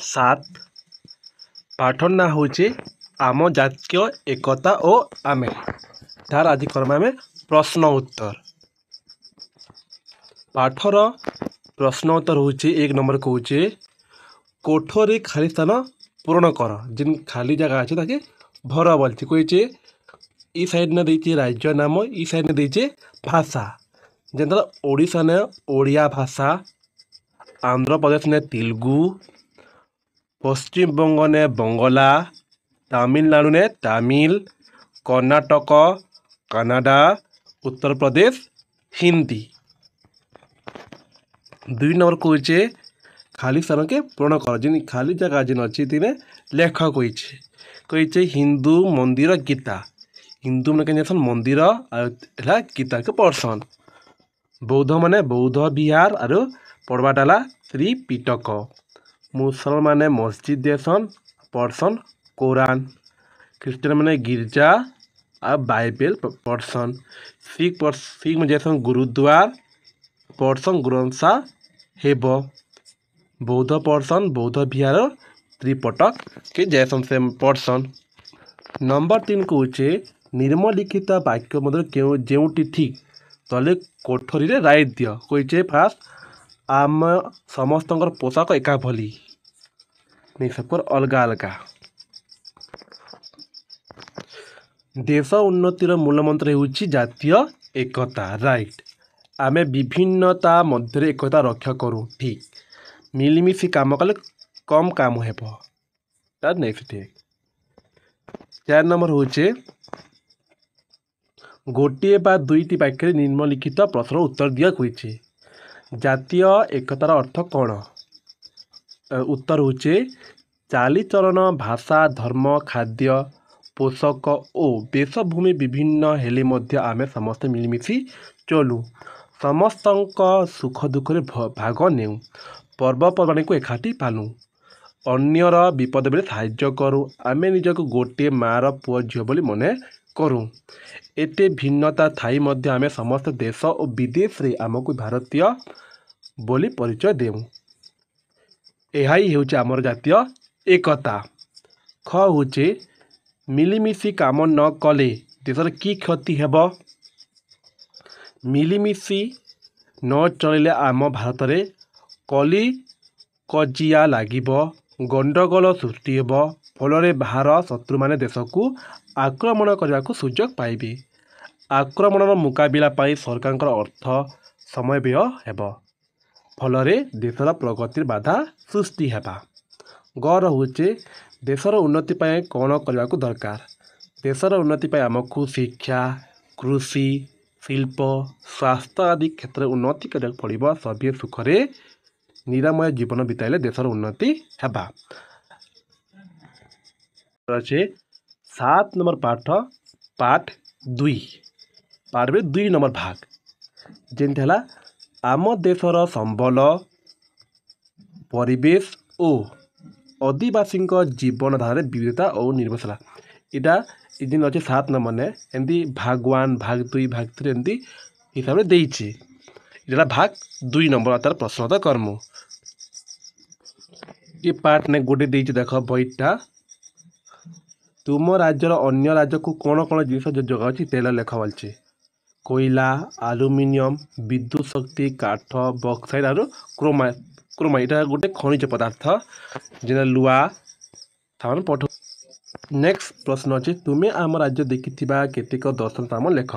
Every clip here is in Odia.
सात पाठर ना हूँ आम जातीय एकता ओ आमे तार आज करमा आमे प्रश्न उत्तर। पाठर प्रश्न उत्तर हूँ एक नंबर कहे कोठरी खाली स्थान पूरण कर जिन खाली जगह अच्छे ताके भर बोलती कहे ई साइड ने देती राज्य नाम ई साइड ने देती भाषा जेनता ओडिशा ने ओडिया भाषा आंध्र प्रदेश ने तेलुगु पश्चिम बंग ने बंगला तमिलनाडु ने तमिल कर्नाटक कनाडा उत्तर प्रदेश हिंदी। दुई नंबर कहे खाली स्थान के पूर्ण कर जिन खाली जगह जिन अच्छी तीन लेख कहे हिंदू मंदिर गीता हिंदू मैंने कहीं मंदिर है गीता के पढ़सन बौद्ध माने बौद्ध विहार और पढ़वाटा त्रिपिटक मुसलमान माने मस्जिद देसन पढ़सन कुरान ख्रीस्टान माने गिरजा आ बाइबल पढ़सन सिख में जैसन गुरुद्वार पढ़सन ग्रंथ साहिब बौद्ध पढ़सन बौद्ध विहार त्रिपिटक के जैसन से पढ़सन। नंबर 3 कहे निम्नलिखित वाक्य मध्य जोटी ठीक तले कोठरी रे राइट दियो कहे फास्ट आम समस्त पोशाक एका भली नहीं सबकर अलग अलग। देश उन्नतिर मूल मंत्र हो जातीय एकता राइट आमे विभिन्नता मध्य एकता रक्षा करूँ ठीक मिलमिशी काम कले कम काम हेब नहीं ठीक। 4 नंबर हूँ गोटे बा दुईटी वाक्य निम्नलिखित प्रश्न उत्तर दिया कही जातीय एकतार अर्थ कौन उत्तर हूँ चालीचलन भाषा धर्म खाद्य पोषक और वेशभूमि विभिन्न हेले मध्य आमे समस्त मिलमिशी चलू समस्त सुख दुख भाग नेऊ पर्वपर्वाणी को एकाठी पालू अन्यर विपद बेले साहाय्य करूँ आमे निजक गोटे मार पुओ झील बोली मने करूँ एते भिन्नता थाई मध्य आमे समस्त देश और विदेश रे आमको भारतीय बोली परिचय देऊ यही हूँ आमर जातीय एकता। ख हूँ मिलिमिशी काम न कले देशर की क्षति हेब मिलिमिशी न चलिले आम भारत रे कली कजिया लागिब गंडगोल सृष्टि हेब फल बाहर शत्रु माने देश को आक्रमण करने को सुजोग पाइबे आक्रमण मुकाबिला पाई सरकार अर्थ समय व्यय हेब फल देशर प्रगति बाधा सृष्टि हेबा। ग हूँ देशर उन्नति पाए कौन करने को दरकार देशर उन्नति पाए आमको शिक्षा कृषि शिल्प स्वास्थ्य आदि क्षेत्र उन्नति करने पड़ो सभी सुखरे निरामय जीवन बिताइले देशर उन्नति हेबा। 7 नंबर पाठ 2 पाठ में 2 नंबर भाग जेमती है आम देशर संबल परिवेश और आदिवासी जीवन धारा विविधता और निर्भरशीला यहाँ दिन अच्छे 7 नंबर ने एमती भाग 1 भाग 2 भाग 3 एमती हिसाब से देइछि इटा भाग 2 नंबर तार प्रश्न कर्मु ये पार्ट ने गोटे देइछि देख बईटा तुम राज्यर अन्य राज्य को कौन कौन जिस जगह अच्छी तेल लेख बोलছে कोयला आलुमिनियम विद्युत शक्ति काठ बक्साइड और क्रोमा यहाँ गोटे खनिज पदार्थ जेना लुआ थान पठ। नेक्स्ट प्रश्न अच्छे तुम्हें आम राज्य देखि केतेक दर्शन स्थान लेख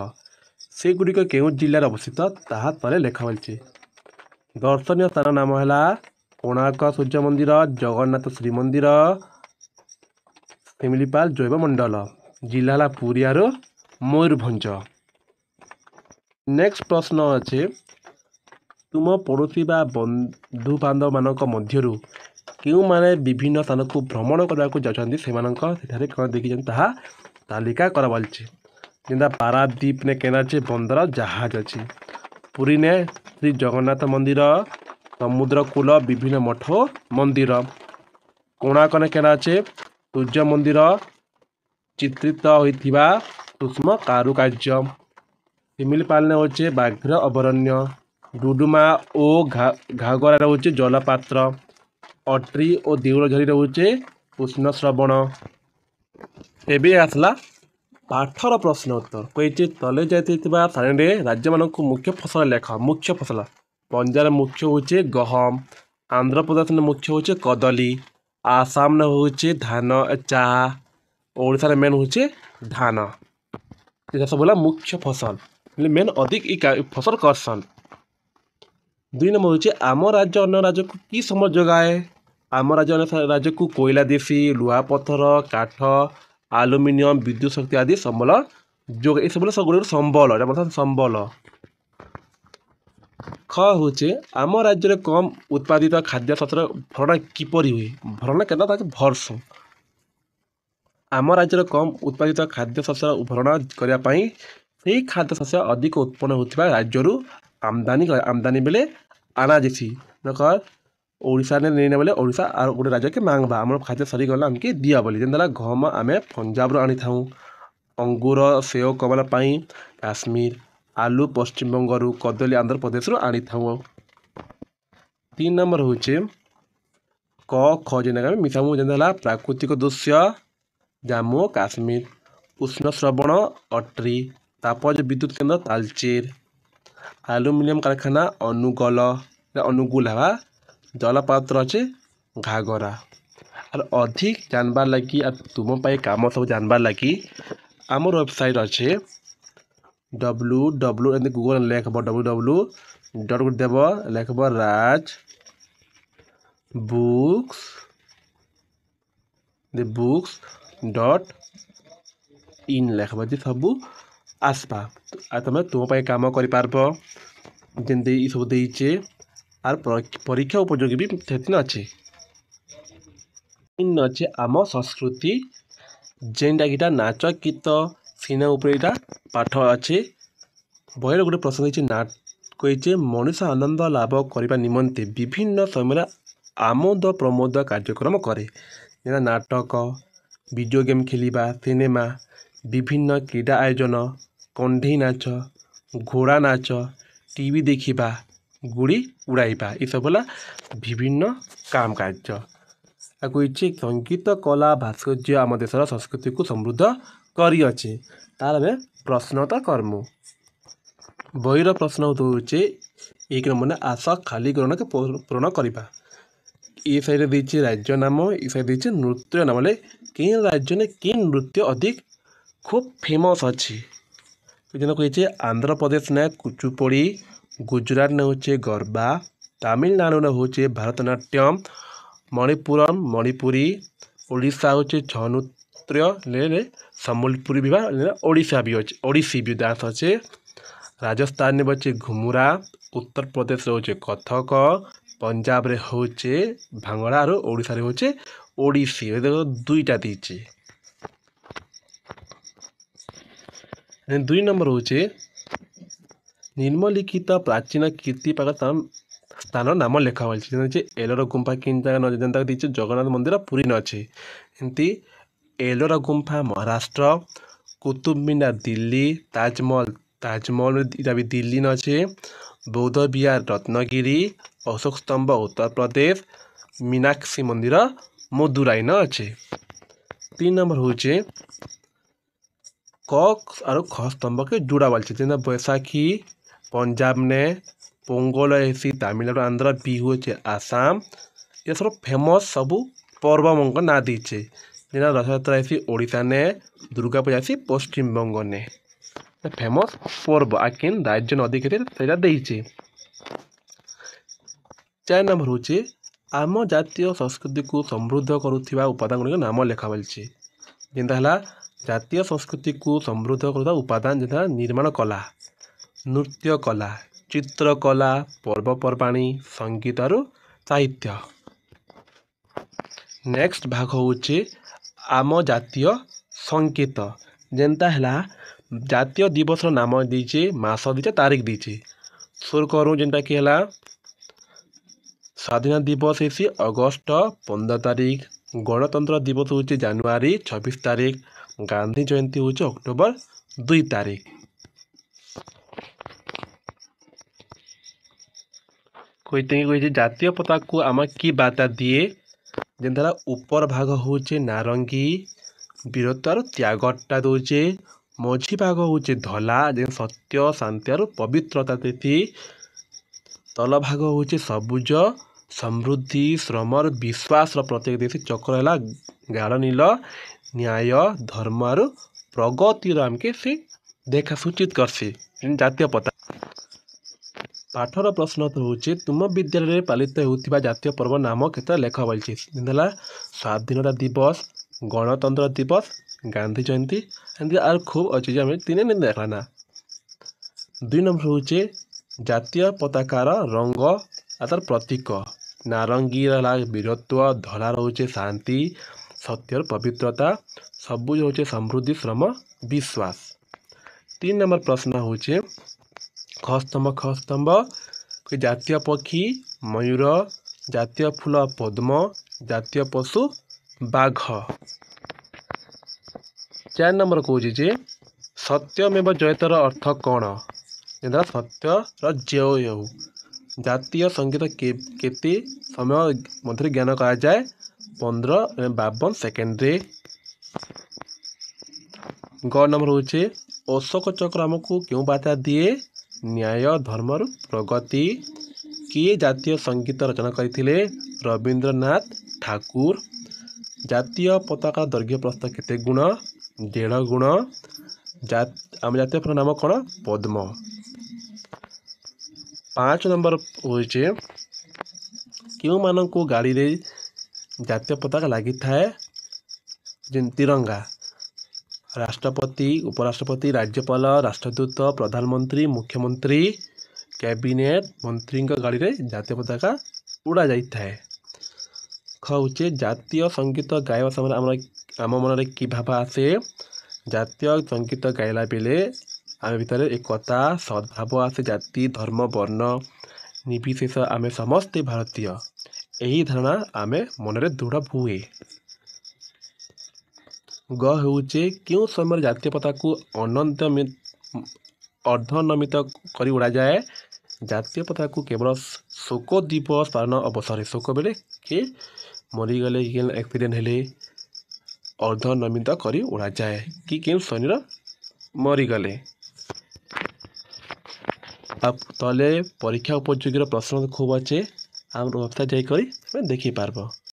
से गुड़िक केउ जिले अवस्थित ताहा तले लेख बोलছে दर्शनीय स्थान नाम है कोणार्क सूर्य मंदिर जगन्नाथ श्रीमंदिर शिमिलीपाल जैव मंडल जिला पुरी और मयूरभंज। नेक्स्ट प्रश्न अच्छे तुम पड़ोशी बा बंधु बांधव मानक मध्यरु क्यों माने विभिन्न स्थान को भ्रमण करने को जाती से कौन देखी तालिका कर बोलছে जेनता पारादीप ने कहना अच्छे बंदर जहाज अच्छी पुरी ने श्री जगन्नाथ मंदिर समुद्र कूल विभिन्न मठ मंदिर कोणार्क ने कहना अच्छे सूर्य मंदिर चित्रित होइथिबा सूक्ष्म कारुकार्य शिमिलीपाल ने होचे बाघ्र अभयारण्य डुडुमा ओ घागरा होचे जलपात्र ଅଟ୍ରି ଓ ଦେଉଳଝରି ରହୁଛେ ଉଷ୍ଣ ଶ୍ରବଣ। ଏବେ ଆସିଲା ପାଠର ପ୍ରଶ୍ନ ଉତ୍ତର। କହିଛି ତଳେ ଯାଇଥିବା ଶ୍ରେଣୀରେ ରାଜ୍ୟମାନଙ୍କୁ ମୁଖ୍ୟ ଫସଲ ଲେଖ। ମୁଖ୍ୟ ଫସଲ ପଞ୍ଜାବର ମୁଖ୍ୟ ହେଉଛି ଗହମ, ଆନ୍ଧ୍ରପ୍ରଦେଶର ମୁଖ୍ୟ ହେଉଛି କଦଳୀ, ଆସାମରେ ହେଉଛି ଧାନ ଚା, ଓଡ଼ିଶାରେ ମେନ୍ ହେଉଛି ଧାନ। এটা ସବୁ ହେଲା ମୁଖ୍ୟ ଫସଲ, ହେଲେ ମେନ୍ ଅଧିକ ଇ ଫସଲ କରସନ୍। 2 ନମ୍ବର ହେଉଛି ଆମ ରାଜ୍ୟ ଅନ୍ୟ ରାଜ୍ୟକୁ କି ସମ୍ବଳ ଯୋଗାଏ? ଆମ ରାଜ୍ୟ ଅନ୍ୟ ରାଜ୍ୟକୁ କୋଇଲା ଦେଶୀ, ଲୁହା ପଥର, କାଠ, ଆଲୁମିନିୟମ, ବିଦ୍ୟୁତ ଶକ୍ତି ଆଦି ସମ୍ବଳ ଯୋଗାଏ। ଏସବୁ ସବୁଗୁଡ଼ିକ ସମ୍ବଳ, ଏଇଟା ବର୍ତ୍ତମାନ ସମ୍ବଳ। ଖ ହେଉଛି ଆମ ରାଜ୍ୟରେ କମ୍ ଉତ୍ପାଦିତ ଖାଦ୍ୟଶସ୍ୟର ଭରଣା କିପରି ହୁଏ? ଭରଣା କେନ୍ତା ତାକୁ ଭରସୁଁ। ଆମ ରାଜ୍ୟରେ କମ୍ ଉତ୍ପାଦିତ ଖାଦ୍ୟଶସ୍ୟର ଭରଣା କରିବା ପାଇଁ ସେହି ଖାଦ୍ୟଶସ୍ୟ ଅଧିକ ଉତ୍ପନ୍ନ ହେଉଥିବା ରାଜ୍ୟରୁ ଆମଦାନୀ ବେଲେ ଆଣାଯିସି। ଦେଖ ଓଡ଼ିଶାରେ ନେଇନେ ବେଲେ ଓଡ଼ିଶା ଆଉ ଗୋଟେ ରାଜ୍ୟକେ ମାଙ୍ଗବା ଆମର ଖାଦ୍ୟ ସରିଗଲା ଆମକେ ଦିଅ ବୋଲି। ଯେମିତି ହେଲା ଗହମ ଆମେ ପଞ୍ଜାବରୁ ଆଣିଥାଉ, ଅଙ୍ଗୁର ସେଓ କମଳା ପାଇଁ କାଶ୍ମୀର, ଆଲୁ ପଶ୍ଚିମବଙ୍ଗରୁ, କଦଳୀ ଆନ୍ଧ୍ରପ୍ରଦେଶରୁ ଆଣିଥାଉ। 3 ନମ୍ବର ହେଉଛି କ ଖ ଯେନ୍ଟାକି ଆମେ ମିଶାମୁ। ଯେମିତି ହେଲା ପ୍ରାକୃତିକ ଦୃଶ୍ୟ ଜାମ୍ମୁ ଓ କାଶ୍ମୀର, ଉଷ୍ଣ ଶ୍ରବଣ ଅଟ୍ରି, ତାପଜ ବିଦ୍ୟୁତ କେନ୍ଦ୍ର ତାଲଚେର, ଆଲୁମିନିୟମ କାରଖାନା ଅନୁଗୁଳ ହେବା, ଜଳପାତ୍ର ଅଛି ଘାଗରା। ଆର୍ ଅଧିକ ଜାନବାର୍ ଲାଗି ଆର୍ ତୁମ ପାଇଁ କାମ ସବୁ ଜାନବାର୍ ଲାଗି ଆମର ୱେବସାଇଟ୍ ଅଛି www ଏମିତି ଗୁଗଲ ଲେଖବ www ଦେବ ଲେଖବ ରାଜ buks.in ଲେଖବ ଯେ ସବୁ ଆସବା। ଆଉ ତୁମେ ତୁମ ପାଇଁ କାମ କରିପାରବ। ଯେମିତି ଏ ସବୁ ଦେଇଛେ ଆର୍ ପରୀକ୍ଷା ଉପଯୋଗୀ ବି ସେଥିରେ ଅଛି। ଅଛି ଆମ ସଂସ୍କୃତି ଯେନ୍ଟାକି ଏଇଟା ନାଚ ଗୀତ ସିନେମା ଉପରେ ଏଇଟା ପାଠ ଅଛି। ବହିରେ ଗୋଟେ ପ୍ରଶ୍ନ ହେଇଛି କହିଛି ମଣିଷ ଆନନ୍ଦ ଲାଭ କରିବା ନିମନ୍ତେ ବିଭିନ୍ନ ସମୟରେ ଆମୋଦ ପ୍ରମୋଦ କାର୍ଯ୍ୟକ୍ରମ କରେ। ଯେମିତି ନାଟକ, ଭିଡ଼ିଓ ଗେମ୍ ଖେଳିବା, ସିନେମା, ବିଭିନ୍ନ କ୍ରୀଡ଼ା ଆୟୋଜନ, କଣ୍ଢେଇ ନାଚ, ଘୋଡ଼ା ନାଚ, ଟିଭି ଦେଖିବା, ଗୁଡ଼ି ଉଡ଼ାଇବା, ଏସବୁ ହେଲା ବିଭିନ୍ନ କାମ କାର୍ଯ୍ୟ। ଆଉ କହିଛି ସଙ୍ଗୀତ କଲା ଭାସ୍କର୍ଯ୍ୟ ଆମ ଦେଶର ସଂସ୍କୃତିକୁ ସମୃଦ୍ଧ କରିଅଛି। ତାର ଆମେ ପ୍ରଶ୍ନଟା କର୍ମୁ। ବହିର ପ୍ରଶ୍ନ ହେଉଛି 1 ନମ୍ବର ଆସ ଖାଲି ଗ୍ରହଣকে ପୂରଣ କରିବା। ଏ ସାଇଡ଼ରେ ଦେଇଛି ରାଜ୍ୟ ନାମ, ଏ ସାଇଡ଼୍ ଦେଇଛି ନୃତ୍ୟ ନାମ। ବୋଲେ କେଉଁ ରାଜ୍ୟରେ କେଉଁ ନୃତ୍ୟ ଅଧିକ ଖୁବ୍ ଫେମସ୍ ଅଛି। ଯେନ୍ କହିଛି ଆନ୍ଧ୍ରପ୍ରଦେଶ ନେ କୁଚୁପୁଡ଼ି, ଗୁଜୁରାଟ ନେ ହେଉଛି ଗରବା, ତାମିଲନାଡ଼ୁରେ ହେଉଛି ଭାରତନାଟ୍ୟମ, ମଣିପୁରମ ମଣିପୁରୀ, ଓଡ଼ିଶା ହେଉଛି ଛଉ ନୃତ୍ୟ, ସମ୍ବଲପୁରୀ ବିଭାଗ ଓଡ଼ିଶୀ ବି ଡାନ୍ସ ଅଛି। ରାଜସ୍ଥାନରେ ଅଛି ଘୁମୁରା, ଉତ୍ତରପ୍ରଦେଶରେ ହେଉଛି କଥକ, ପଞ୍ଜାବରେ ହେଉଛି ଭାଙ୍ଗଡ଼ା ଆରୁ ଓଡ଼ିଶାରେ ହେଉଛି ଓଡ଼ିଶୀ। 2ଟା ଦେଇଛି। 2 ନମ୍ବର ହେଉଛି ନିମ୍ନଲିଖିତ ପ୍ରାଚୀନ କୀର୍ତ୍ତିପାକ ସ୍ଥାନ ନାମ ଲେଖା ହୋଇଛି। ଯେମିତି ଏଲୋରା ଗୁମ୍ଫା କେନ୍ ଜାଗା ଯେନ୍ତା ଦେଇଛି ଜଗନ୍ନାଥ ମନ୍ଦିର ପୁରୀ ନ ଅଛି। ଏମିତି ଏଲୋରା ଗୁମ୍ଫା ମହାରାଷ୍ଟ୍ର, କୁତୁବ ମିନାର ଦିଲ୍ଲୀ, ତାଜମହଲ ଏଇଟା ବି ଦିଲ୍ଲୀ ନ ଅଛି, ବୌଦ୍ଧ ବିହାର ରତ୍ନଗିରି, ଅଶୋକ ସ୍ତମ୍ଭ ଉତ୍ତରପ୍ରଦେଶ, ମୀନାକ୍ଷୀ ମନ୍ଦିର ମଦୁରାଇ ନ ଅଛି। 3 ନମ୍ବର ହେଉଛି କ ଆରୁ ଖ ସ୍ତମ୍ଭକେ ଯୋଡ଼ା ବୋଲছে। ଯେନ୍ତା ବୈଶାଖୀ ପଞ୍ଜାବ ନେ, ପୋଙ୍ଗଲ ହେସି ତାମିଲନାଡ଼ୁ, ଆନ୍ଧ୍ର, ବିହୁ ଅଛି ଆସାମ। ଏ ସବୁ ଫେମସ୍ ସବୁ ପର୍ବମାନଙ୍କ ନାଁ ଦେଇଛେ। ଯେନ୍ତା ରଥଯାତ୍ରା ହେସି ଓଡ଼ିଶା ନେ, ଦୁର୍ଗା ପୂଜା ହେସି ପଶ୍ଚିମବଙ୍ଗ ନେ। ଫେମସ୍ ପର୍ବ ଆଉ କେନ୍ ରାଜ୍ୟ ଅଧିକ ସେଇଟା ଦେଇଛେ। 4 ନମ୍ବର ହେଉଛି ଆମ ଜାତୀୟ ସଂସ୍କୃତିକୁ ସମୃଦ୍ଧ କରୁଥିବା ଉପାଦାନ ଗୁଡ଼ିକ ନାମ ଲେଖା ବୋଲছে। ଯେନ୍ତା ହେଲା ଜାତୀୟ ସଂସ୍କୃତିକୁ ସମୃଦ୍ଧ କରୁଥିବା ଉପାଦାନ ଯେନ୍ତା ନିର୍ମାଣ କଲା, ନୃତ୍ୟ କଲା, ଚିତ୍ରକଲା, ପର୍ବପର୍ବାଣୀ, ସଙ୍ଗୀତ ଆରୁ ସାହିତ୍ୟ। ନେକ୍ସଟ ଭାଗ ହେଉଛି ଆମ ଜାତୀୟ ସଙ୍ଗୀତ। ଯେନ୍ତା ହେଲା ଜାତୀୟ ଦିବସର ନାମ ଦେଇଛେ, ମାସ ଦେଇଛେ, ତାରିଖ ଦେଇଛେ। ସୁର କରୁ ଯେନ୍ଟାକି ହେଲା ସ୍ୱାଧୀନତା ଦିବସ ହେସି ଅଗଷ୍ଟ 15 ତାରିଖ, ଗଣତନ୍ତ୍ର ଦିବସ ହେଉଛି ଜାନୁଆରୀ 26 ତାରିଖ, ଗାନ୍ଧୀ ଜୟନ୍ତୀ ହେଉଛି ଅକ୍ଟୋବର 2 ତାରିଖ। କହିते ଜାତୀୟ ପତାକାକୁ ଆମେ କି ବାର୍ତ୍ତା ଦିଏ ଯେନ୍ତା ଉପର ଭାଗ ହଉଛେ ନାରଙ୍ଗୀ ବୀରତ୍ୱର ତ୍ୟାଗଟା ଦଉଛେ ମଝି ଭାଗ ହଉଛେ ଧଲା ଯେ ସତ୍ୟ ଶାନ୍ତି ଆରୁ ପବିତ୍ରତା ଦେତି ତଲ ଭାଗ ହଉଛେ ସବୁଜ ସମୃଦ୍ଧି ଶ୍ରମର ବିଶ୍ୱାସର ପ୍ରତୀକ ଦେସି ଚକ୍ର ହେଲା ଗାଢ଼ ନୀଳ ନ୍ୟାୟ ଧର୍ମ ଆରୁ ପ୍ରଗତିର ଆମକେ ସେ ଦେଖା ସୂଚିତ କରସି ଜାତୀୟ ପତାକା। ପାଠର ପ୍ରଶ୍ନ ହଉଛି ତୁମ ବିଦ୍ୟାଳୟରେ ପାଳିତ ହେଉଥିବା ଜାତୀୟ ପର୍ବ ନାମ କେତେ ଲେଖ ବୋଲଛି ଯେମିତି ହେଲା ସ୍ୱାଧୀନତା ଦିବସ ଗଣତନ୍ତ୍ର ଦିବସ ଗାନ୍ଧୀ ଜୟନ୍ତୀ ଏମିତି ଆର୍ ଖୁବ୍ ଅଛି ଯେ ଆମେ ତିନି ଦିନ ଦେଖଲା ନା। 2 ନମ୍ବର ହଉଛି ଜାତୀୟ ପତାକାର ରଙ୍ଗ ଆଉ ତାର ପ୍ରତୀକ ନାରଙ୍ଗୀ ହେଲା ବୀରତ୍ୱ ଧଳା ରହୁଛେ ଶାନ୍ତି ସତ୍ୟର ପବିତ୍ରତା ସବୁଜ ହଉଛି ସମୃଦ୍ଧି ଶ୍ରମ ବିଶ୍ୱାସ। 3 ନମ୍ବର ପ୍ରଶ୍ନ ହଉଛି ଖସ୍ତମ୍ଭ ଜାତୀୟ ପକ୍ଷୀ ମୟୂର ଜାତୀୟ ଫୁଲ ପଦ୍ମ ଜାତୀୟ ପଶୁ ବାଘ। 4 ନମ୍ବର କହୁଛି ଯେ ସତ୍ୟମେବ ଜୟତର ଅର୍ଥ କ'ଣ ଯେନ୍ତା ସତ୍ୟର ଜୟ ହେଉ ଜାତୀୟ ସଙ୍ଗୀତ କେତେ ସମୟ ମଧ୍ୟରେ ଜ୍ଞାନ କରାଯାଏ 15-52 ସେକେଣ୍ଡରେ। ଗ ନମ୍ବର ହଉଛି ଅଶୋକ ଚକ୍ର ଆମକୁ କେଉଁ ବାର୍ତ୍ତା ଦିଏ ନ୍ୟାୟ ଧର୍ମରୁ ପ୍ରଗତି କିଏ ଜାତୀୟ ସଙ୍ଗୀତ ରଚନା କରିଥିଲେ ରବୀନ୍ଦ୍ରନାଥ ଠାକୁର ଜାତୀୟ ପତାକା ଦୈର୍ଘ୍ୟ ପ୍ରସ୍ଥ କେତେ ଗୁଣ 1.5 ଗୁଣ ଆମ ଜାତୀୟ ଫୁଲ ନାମ କ'ଣ ପଦ୍ମ। 5 ନମ୍ବର ହଉଛି କେଉଁମାନଙ୍କୁ ଗାଡ଼ିରେ ଜାତୀୟ ପତାକା ଲାଗିଥାଏ ତିରଙ୍ଗା ରାଷ୍ଟ୍ରପତି ଉପରାଷ୍ଟ୍ରପତି ରାଜ୍ୟପାଳ ରାଷ୍ଟ୍ରଦୂତ ପ୍ରଧାନମନ୍ତ୍ରୀ ମୁଖ୍ୟମନ୍ତ୍ରୀ କ୍ୟାବିନେଟ୍ ମନ୍ତ୍ରୀଙ୍କ ଗାଡ଼ିରେ ଜାତୀୟ ପତାକା ଉଡ଼ା ଯାଇଥାଏ। ହଉଛି ଜାତୀୟ ସଙ୍ଗୀତ ଗାଇବା ସମୟରେ ଆମ ମନରେ କି ଭାବ ଆସେ ଜାତୀୟ ସଙ୍ଗୀତ ଗାଇଲା ବେଳେ ଆମ ଭିତରେ ଏକତା ସଦ୍ଭାବ ଆସେ ଜାତି ଧର୍ମ ବର୍ଣ୍ଣ ନିର୍ବିଶେଷ ଆମେ ସମସ୍ତେ ଭାରତୀୟ ଏହି ଧାରଣା ଆମେ ମନରେ ଦୃଢ଼ ହୁଏ। ଗ ହେଉଛି କେଉଁ ସମୟରେ ଜାତୀୟ ପତାକାକୁ ଅର୍ଦ୍ଧନମିତ କରି ଉଡ଼ାଯାଏ ଜାତୀୟ ପତାକାକୁ କେବଳ ଶୋକ ଦିବସ ପାଳନ ଅବସରରେ ଶୋକ ବେଳେ କିଏ ମରିଗଲେ ଆକ୍ସିଡେଣ୍ଟ ହେଲେ ଅର୍ଦ୍ଧନମିତ କରି ଉଡ଼ାଯାଏ କି କେଉଁ ସୈନ୍ୟର ମରିଗଲେ। ତଲେ ପରୀକ୍ଷା ଉପଯୋଗୀର ପ୍ରଶ୍ନ ଖୁବ୍ ଅଛେ ଆମ ୱେବସାଇଟ୍ ଯାଇକରି ଦେଖିପାରବ।